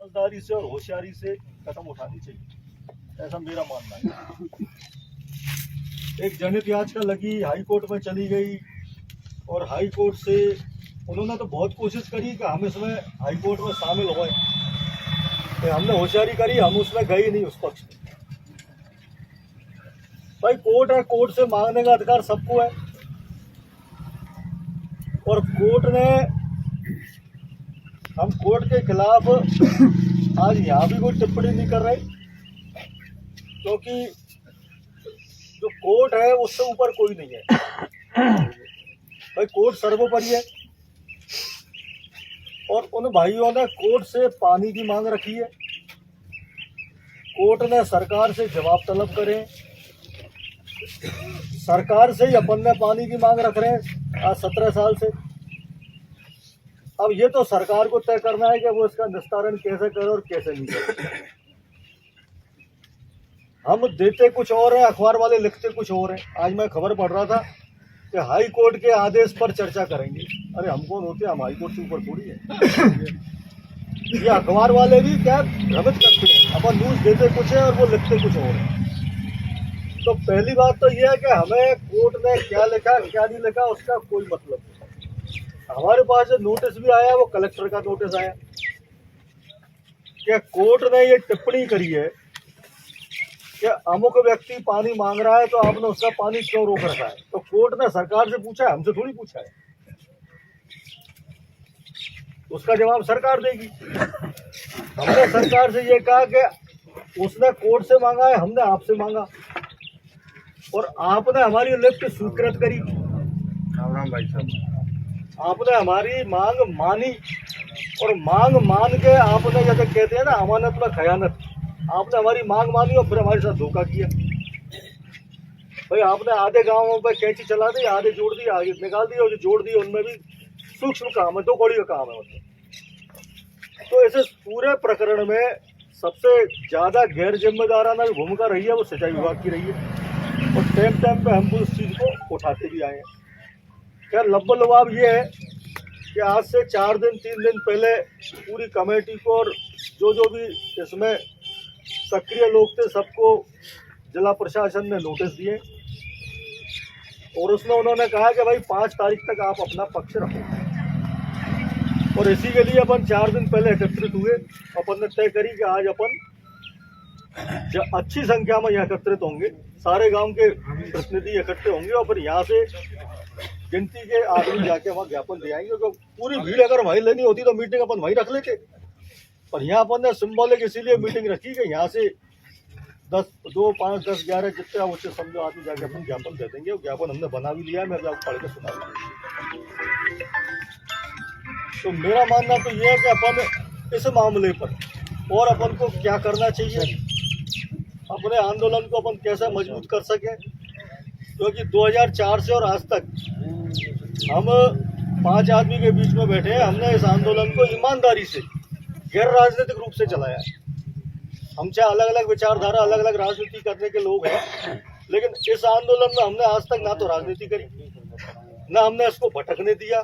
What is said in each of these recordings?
समझदारी से और होशियारी से कदम उठानी चाहिए, ऐसा मेरा मानना है। एक जनहित याचिका लगी, हाई कोर्ट में चली गई और हाई कोर्ट से उन्होंने तो बहुत कोशिश करी कि हम इसमें हाई कोर्ट में शामिल होए, हमने होशियारी करी, हम उसमें गए नहीं उस पक्ष में। भाई कोर्ट है, कोर्ट से मांगने का अधिकार सबको है और कोर्ट ने, हम कोर्ट के खिलाफ आज यहाँ भी कोई टिप्पणी नहीं कर रहे, क्योंकि जो कोर्ट है उससे ऊपर कोई नहीं है। भाई कोर्ट सर्वोपरि है और उन भाइयों ने कोर्ट से पानी की मांग रखी है। कोर्ट ने सरकार से जवाब तलब करे, सरकार से ही अपन ने पानी की मांग रख रहे हैं आज 17 साल से। अब ये तो सरकार को तय करना है कि वो इसका निस्तारण कैसे करे और कैसे नहीं करे। हम देते कुछ और है, अखबार वाले लिखते कुछ और है। आज मैं खबर पढ़ रहा था कि हाई कोर्ट के आदेश पर चर्चा करेंगे। अरे हम कौन होते हैं, हम हाई कोर्ट से ऊपर थोड़ी है। ये अखबार वाले भी क्या भ्रमित करते हैं, अपन न्यूज देते कुछ है और वो लिखते कुछ और है। तो पहली बात तो ये है कि हमें कोर्ट ने क्या लिखा क्या नहीं लिखा उसका कोई मतलब नहीं। हमारे पास जो नोटिस भी आया वो कलेक्टर का नोटिस आया कि कोर्ट ने ये टिप्पणी करी है कि अमुक व्यक्ति पानी मांग रहा है तो आपने उसका पानी क्यों रोक रखा है। तो कोर्ट ने सरकार से पूछा है, हमसे थोड़ी पूछा है। उसका जवाब सरकार देगी। हमने सरकार से ये कहा कि उसने कोर्ट से मांगा है, हमने आपसे मांगा और आपने हमारी लिस्ट स्वीकृत करी। भाई साहब, आपने हमारी मांग मानी और मांग मान के आपने, जैसे कहते हैं ना, अमानत में खयानत, आपने हमारी मांग मानी और फिर हमारे साथ धोखा किया। भाई आपने आधे गांवों पे कैंची चला दी, आधे जोड़ दी, आगे निकाल दी, और जो जोड़ दी उनमें भी सूक्ष्म काम है, 2 कौड़ी का काम है मतलब। तो ऐसे पूरे प्रकरण में सबसे ज्यादा गैर जिम्मेदाराना जो भूमिका रही है वो सिंचाई विभाग की रही है और टाइम पे हम उस चीज को उठाते भी आए हैं। क्या लब्बलवाब ये है कि आज से 4 दिन 3 दिन पहले पूरी कमेटी को और जो भी इसमें सक्रिय लोग थे सबको जिला प्रशासन ने नोटिस दिए और उसमें उन्होंने कहा कि भाई 5 तारीख तक आप अपना पक्ष रखो। और इसी के लिए अपन 4 दिन पहले एकत्रित हुए। अपन ने तय करी कि आज अपन अच्छी संख्या में यहाँ एकत्रित होंगे, सारे गांव के प्रतिनिधि इकट्ठे होंगे और फिर यहाँ से गिनती के आदमी जाके वहाँ ज्ञापन दे आएंगे। तो पूरी भीड़ अगर वहीं लेनी होती तो मीटिंग अपन वहीं रख लेते, पर यहाँ अपन ने सिंबॉलिक इसीलिए मीटिंग रखी कि यहाँ से 10, 2, 5, 10, 11 जितने आप उससे समझो आदमी जाके अपन ज्ञापन दे देंगे। और ज्ञापन हमने बना भी लिया है, मैं आपको पढ़ के सुना दूंगा। तो मेरा मानना तो ये है कि अपन इस मामले पर और अपन को क्या करना चाहिए, अपने आंदोलन को अपन कैसे मजबूत कर सके, क्योंकि 2004 से और आज तक हम 5 आदमी के बीच में बैठे हैं। हमने इस आंदोलन को ईमानदारी से, गैर राजनीतिक रूप से चलाया है। हम चाहे अलग अलग विचारधारा, अलग अलग राजनीति करने के लोग हैं, लेकिन इस आंदोलन में हमने आज तक ना तो राजनीति करी, ना हमने इसको भटकने दिया,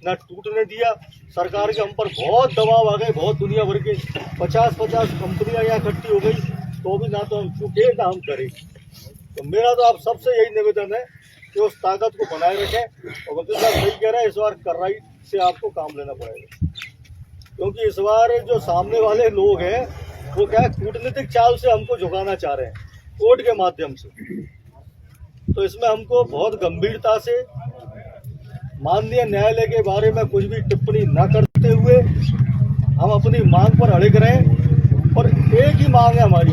ना टूटने दिया। सरकार के हम पर बहुत दबाव आ गए, बहुत दुनिया भर के 50-50 कंपनियां यहाँ इकट्ठी हो गई, तो भी ना तो हम चुके ना हम करे। तो मेरा तो आप सबसे यही निवेदन है कि उस ताकत को बनाए रखें। और वकील साहब सही कह रहे हैं, इस बार कार्रवाई से आपको काम लेना पड़ेगा, क्योंकि इस बार जो सामने वाले लोग हैं वो क्या कूटनीतिक चाल से हमको झुकाना चाह रहे हैं कोर्ट के माध्यम से। तो इसमें हमको बहुत गंभीरता से माननीय न्यायालय के बारे में कुछ भी टिप्पणी न करते हुए हम अपनी मांग पर अड़िग रहें। और एक ही मांग है हमारी,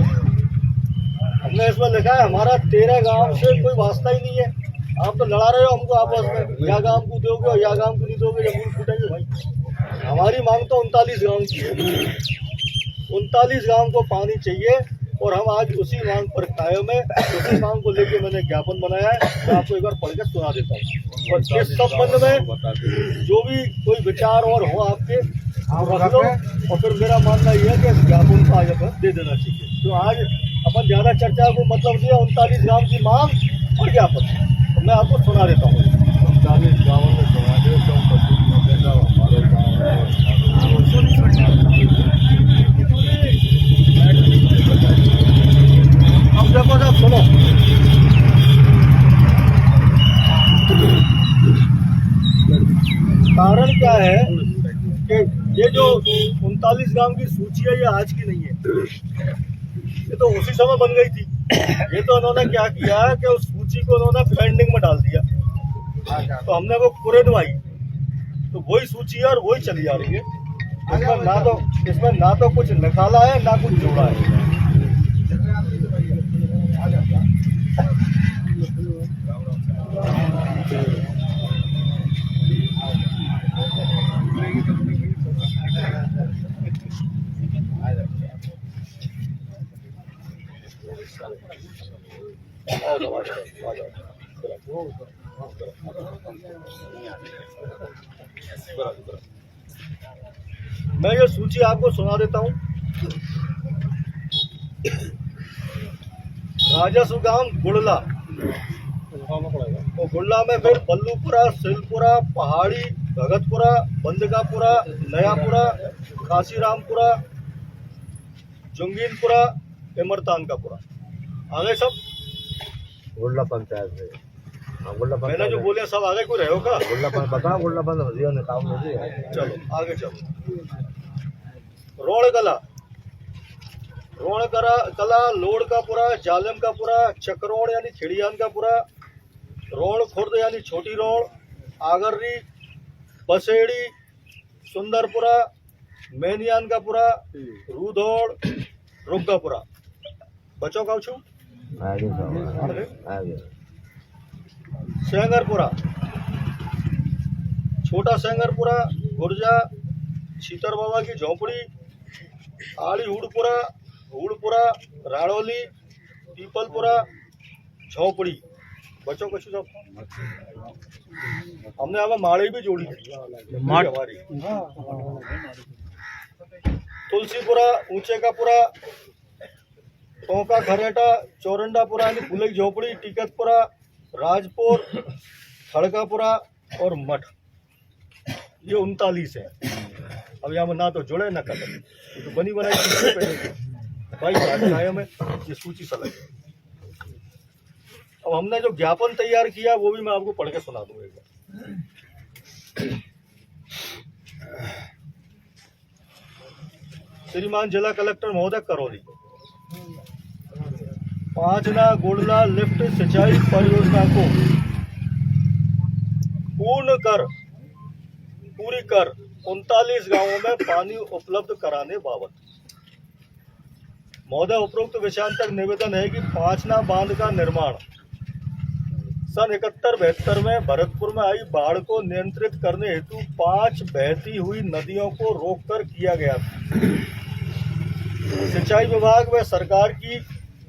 हमने इसमें लिखा है हमारा 13 गांव से कोई वास्ता ही नहीं है। आप तो लड़ा रहे हो हमको आपस में, या गांव को दोगे और या गांव को नहीं दोगे, जब मूल फूटेंगे भाई। हमारी मांग तो 39 गांव की है, 39 गांव को पानी चाहिए और हम आज उसी मांग पर कायम है। उसी मांग को लेकर मैंने ज्ञापन बनाया है, मैं आपको एक बार पढ़ के सुना देता हूँ। और इस संबंध में जो भी कोई विचार और हो आपके, आप रख लो। और फिर मेरा मानना यह है कि इस ज्ञापन को आज अपन दे देना चाहिए। तो आज अपन ज्यादा चर्चा को मतलब दिया, 39 गांव की मांग और ज्ञापन, तो मैं आपको सुना देता हूँ। 39 गाँवों में सुना दे, हमारे गाँव ये जो 39 गांव की सूची है ये आज की नहीं है, ये तो उसी समय बन गई थी। ये तो उन्होंने क्या किया कि उस सूची को उन्होंने पेंडिंग में डाल दिया, तो हमने वो कुरेदवाई, तो वही सूची है और वही चली आ रही है। इसमें ना तो कुछ निकाला है ना कुछ जोड़ा है। मैं ये सूची आपको सुना देता हूँ। राजस्व गांव गुड़ला, तो गुड़ला में फिर बल्लूपुरा, सिलपुरा, पहाड़ी, भगतपुरा, बंदगापुरा, नयापुरा, काशीरामपुरा, जुंगीनपुरा, इमरतानकापुरा, आगे सब गुड़ला पंचायत है। हाँ, गुड़ला मैंने पंचायत जो बोले सब आगे कोई रहे होगा। गुड़ला पता गुड़ला पंचायत ने काम नहीं दिया। चलो आगे चलो। रोड़कला, कला, लोड़कापुरा, जालमकापुरा, चकरोड़ यानी खिड़ियानकापुरा, रोड़ खुर्द यानी छोटी रोड़, आगर्री, बसेड़ी, सुंदरपुरा, मैनियानकापुरा, रूधोड़, रुग्गापुरा। बचो का छू आगे सेंगरपुरा, छोटा सेंगरपुरा, गुर्जा, शीतर बाबा की झोंपड़ी, आड़ी हुड़पुरा, राड़ोली, पीपलपुरा, झोंपड़ी। बच्चों को सब हमने अब माड़ी भी जोड़ी हमारी। तुलसीपुरा, ऊंचे का पुरा, टोंका, खरेटा, चौरंडापुरा यानी फुलई झोपड़ी, टिकतपुरा, राजपुर, खड़कापुरा और मठ। ये 39 है। अब यहाँ में ना तो जुड़े ना कदम, तो बनी बनाई भाई आया में ये सूची सा लगे। अब हमने जो ज्ञापन तैयार किया वो भी मैं आपको पढ़ के सुना दूंगा एक बार। श्रीमान जिला कलेक्टर महोदय करौली, 5 गुड़ला लिफ्ट सिंचाई परियोजना को पूरी कर 39 गांवों में पानी उपलब्ध कराने बाबत महोदय उपरोक्त विषयांतर निवेदन है कि 5 बांध का निर्माण सन 71-72 में भरतपुर में आई बाढ़ को नियंत्रित करने हेतु 5 बहती हुई नदियों को रोककर किया गया था। सिंचाई विभाग व सरकार की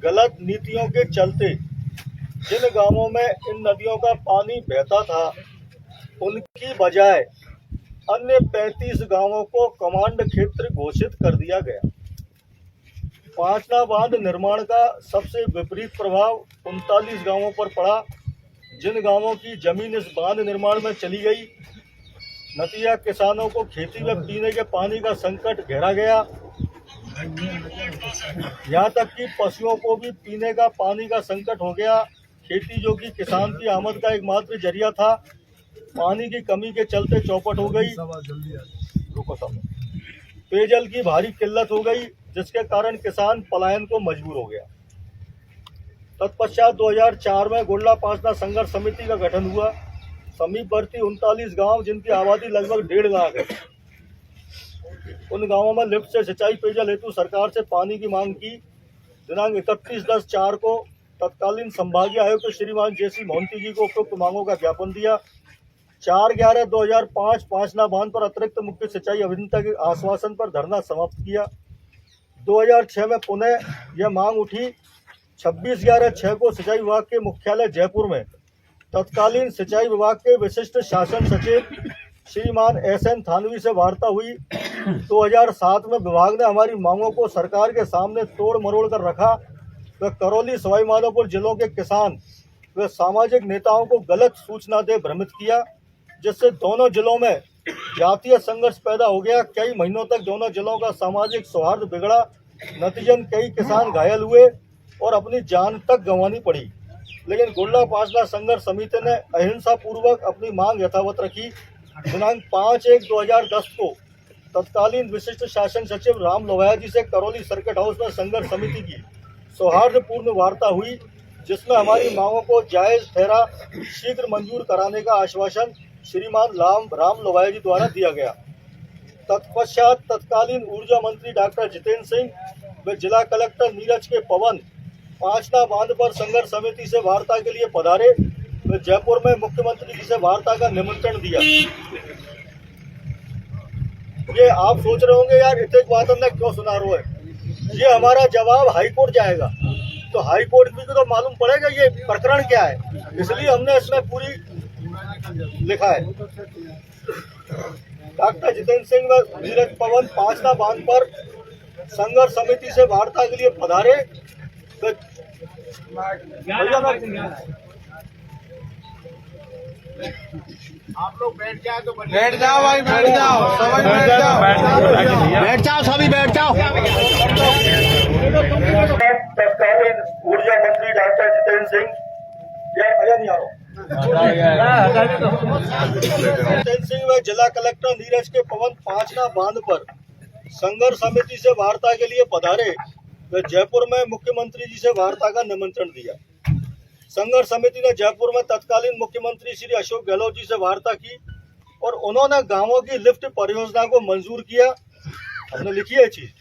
गलत नीतियों के चलते जिन गांवों में इन नदियों का पानी बहता था उनकी बजाय अन्य 35 गांवों को कमांड क्षेत्र घोषित कर दिया गया। 5 बांध निर्माण का सबसे विपरीत प्रभाव 39 गांवों पर पड़ा। जिन गांवों की जमीन इस बांध निर्माण में चली गई, नतीजा किसानों को खेती व पीने के पानी का संकट गहरा गया। यहाँ तक कि पशुओं को भी पीने का पानी का संकट हो गया। खेती जो कि किसान की आमद का एकमात्र जरिया था, पानी की कमी के चलते चौपट हो गई। पेयजल की भारी किल्लत हो गई, जिसके कारण किसान पलायन को मजबूर हो गया। तत्पश्चात 2004 में गुड़ला 5 संघर्ष समिति का गठन हुआ। समीपवर्ती 39 गांव जिनकी आबादी लगभग 1.5 लाख है, उन गांवों में लिफ्ट से सिंचाई पेयजल हेतु सरकार से पानी की मांग की। दिनांक 31/10/4 को तत्कालीन संभागीय आयुक्त श्रीमान JC मोहंती जी को उपयुक्त मांगों का ज्ञापन दिया। 4/11/2005 5 बांध पर अतिरिक्त मुख्य सिंचाई अभियंता के आश्वासन पर धरना समाप्त किया। 2006 में पुनः यह मांग उठी। 26/11/6 को सिंचाई विभाग के मुख्यालय जयपुर में तत्कालीन सिंचाई विभाग के विशिष्ट शासन सचिव श्रीमान SN थानवी से वार्ता हुई। 2007 में विभाग ने हमारी मांगों को सरकार के सामने तोड़ मरोड़ कर रखा। व करौली, सवाई माधोपुर जिलों के किसान व सामाजिक नेताओं को गलत सूचना दे भ्रमित किया, जिससे दोनों जिलों में जातीय संघर्ष पैदा हो गया। कई महीनों तक दोनों जिलों का सामाजिक सौहार्द बिगड़ा। नतीजन कई किसान घायल हुए और अपनी जान तक गंवानी पड़ी। लेकिन गुड़ला 5 संघर्ष समिति ने अहिंसा पूर्वक अपनी मांग यथावत रखी। दिनांक 5/1/2010 को तत्कालीन विशिष्ट शासन सचिव राम लोहिया जी से करौली सर्किट हाउस में संघर्ष समिति की सौहार्दपूर्ण वार्ता हुई, जिसमें हमारी मांगों को जायज ठहरा शीघ्र मंजूर कराने का आश्वासन श्रीमान राम लोहिया जी द्वारा दिया गया। तत्पश्चात तत्कालीन ऊर्जा मंत्री डॉक्टर जितेंद्र सिंह व जिला कलेक्टर नीरज के पवन पांचना बांध पर संघर्ष समिति से वार्ता के लिए पधारे व जयपुर में मुख्यमंत्री जी से वार्ता का निमंत्रण दिया। ये आप सोच रहे होंगे यार इतने बात हमने क्यों सुना रहा है, ये हमारा जवाब हाईकोर्ट जाएगा, तो हाईकोर्ट भी तो मालूम पड़ेगा ये प्रकरण क्या है, इसलिए हमने इसमें पूरी लिखा है। डॉक्टर जितेंद्र सिंह व नीरज पवन पांचना बांध पर संघर्ष समिति से वार्ता के लिए पधारे। आप लोग बैठ जाओ तो बैठ जाओ भाई, बैठ जाओ, सभी बैठ जाओ, बैठ जाओ, सभी बैठ जाओ। तत्कालीन ऊर्जा मंत्री डॉक्टर जितेंद्र सिंह, भैया नहीं आ रहा, जितेंद्र सिंह व जिला कलेक्टर नीरज के पवन पांचना बांध पर संघर्ष समिति से वार्ता के लिए पधारे व जयपुर में मुख्यमंत्री जी से वार्ता का निमंत्रण दिया। संघर्ष समिति ने जयपुर में तत्कालीन मुख्यमंत्री श्री अशोक गहलोत जी से वार्ता की और उन्होंने गांवों की लिफ्ट परियोजना को मंजूर किया। हमने लिखी है चीज,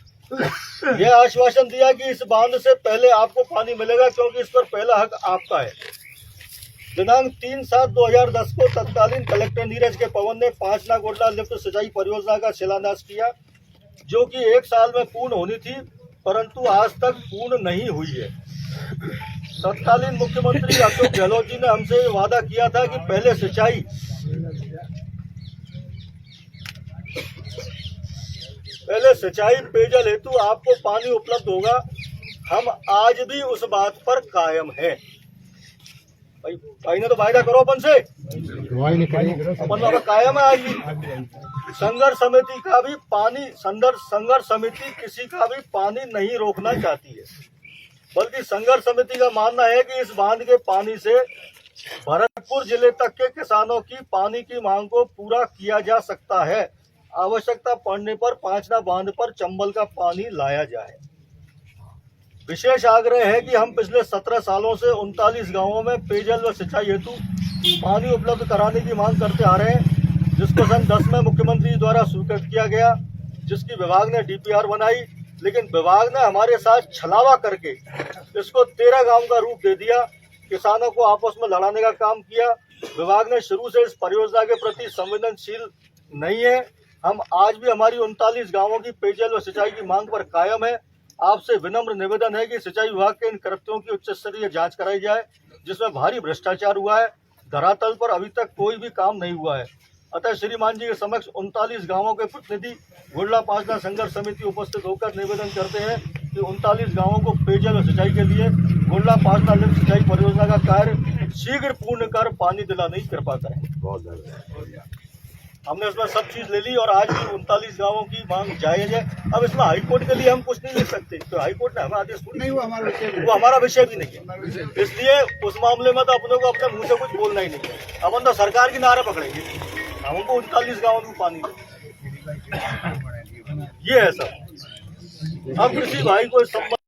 यह आश्वासन दिया कि इस बांध से पहले आपको पानी मिलेगा क्योंकि इस पर पहला हक आपका है। दिनांक 3/7/2010 को तत्कालीन कलेक्टर नीरज के पवन ने पांचना गोडला लिफ्ट सिंचाई परियोजना का शिलान्यास किया, जो कि 1 साल में पूर्ण होनी थी, परंतु आज तक पूर्ण नहीं हुई है। तत्कालीन मुख्यमंत्री अशोक गहलोत जी ने हमसे वादा किया था कि पहले सिंचाई पेयजल हेतु आपको पानी उपलब्ध होगा। हम आज भी उस बात पर कायम हैं। भाई ने तो वायदा करो अपन से, अपन कायम है आज भी। संघर्ष समिति का भी पानी संघर्ष समिति किसी का भी पानी नहीं रोकना चाहती है, बल्कि संघर्ष समिति का मानना है कि इस बांध के पानी से भरतपुर जिले तक के किसानों की पानी की मांग को पूरा किया जा सकता है। आवश्यकता पड़ने पर पांचना बांध पर चंबल का पानी लाया जाए। विशेष आग्रह है कि हम पिछले 17 सालों से 39 गांवों में पेयजल व सिंचाई हेतु पानी उपलब्ध कराने की मांग करते आ रहे हैं, जिसको सन 10 में मुख्यमंत्री द्वारा स्वीकृत किया गया, जिसकी विभाग ने DPR बनाई, लेकिन विभाग ने हमारे साथ छलावा करके इसको 13 गांव का रूप दे दिया, किसानों को आपस में लड़ाने का काम किया। विभाग ने शुरू से इस परियोजना के प्रति संवेदनशील नहीं है। हम आज भी हमारी 39 गांवों की पेयजल व सिंचाई की मांग पर कायम है। आपसे विनम्र निवेदन है कि सिंचाई विभाग के इन कृत्यों की उच्च स्तरीय जांच कराई जाए, जिसमें भारी भ्रष्टाचार हुआ है। धरातल पर अभी तक कोई भी काम नहीं हुआ है। अतः श्रीमान जी के समक्ष 39 गांवों के प्रतिनिधि गोडला पांचना संघर्ष समिति उपस्थित होकर निवेदन करते हैं कि 39 गांवों को पेयजल और सिंचाई के लिए गोडला पांचना लिफ्ट सिंचाई परियोजना का कार्य शीघ्र पूर्ण कर पानी दिलाने की कृपा करें। बहुत धन्यवाद। हमने उसमें सब चीज ले ली और आज भी 39 गांवों की मांग जायज है। अब इसमें हाईकोर्ट के लिए हम कुछ नहीं लिख सकते, तो हाईकोर्ट ने हमें आदेश नहीं, वो हमारा विषय भी नहीं है, इसलिए उस मामले में तो अपने को अपने मुंह से कुछ बोलना ही नहीं है। अपन तो सरकार की नारे पकड़ेंगे, हमको 39 गांवों को पानी दे, ये है सब। अब किसी भाई को